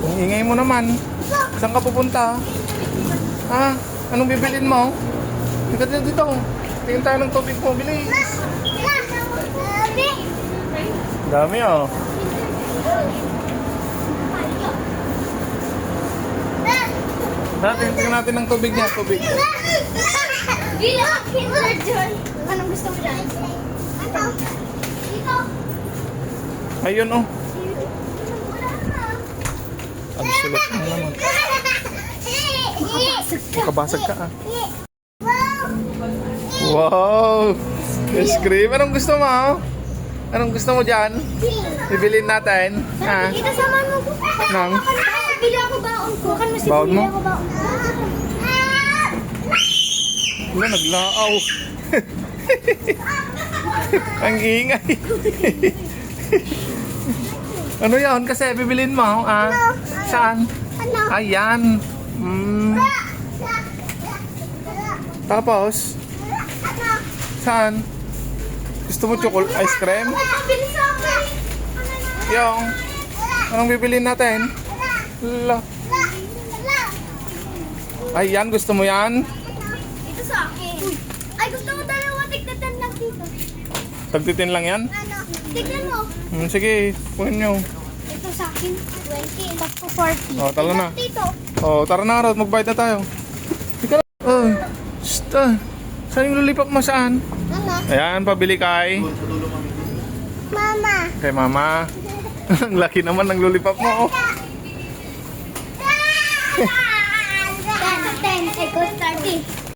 Ang ingay mo naman. Saan ka pupunta? Ha? Anong bibilin mo? Tingnan dito. Tingin tayo ng tubig mo. Bilis. Dami oh. Tingnan natin ng tubig niya. Tubig. Anong gusto mo dyan? Ayun oh. Absolute mo naman. Kabasag ka ah. Wow! Ice cream. Anong gusto mo? Anong gusto mo dyan? Bibilin natin. Ha? Ito sama mo ko. Nang? Bili ako baon ko. Kan mo Baon mo? bili ako baon. Wala, naglaaw. Ang ingay. Ano yan? Kasi bibilin mo. Ah? Saan? Ano? Ayan. Tapos? Saan? Gusto mo chocolate ice cream? Bili sa akin. Yung. Anong bibilin natin? La. Ayan, gusto mo yan? Ito sa akin. Ay, gusto mo dalawa. Tignan lang dito. Tagtitin lang yan? Ano? Tignan mo. Sige, kunin nyo. Ito sa akin. 20. Tapos ko 40. Oh, talo na. Dito. Oh, tara na, Rod. Magbayad na tayo. Ika na. Oh, saan yung lollipop mo? Saan? Mama. Ayan, pabili kay... Mama. Kay mama. Ang laki naman ng lollipop mo. Oh. 10. I go 30.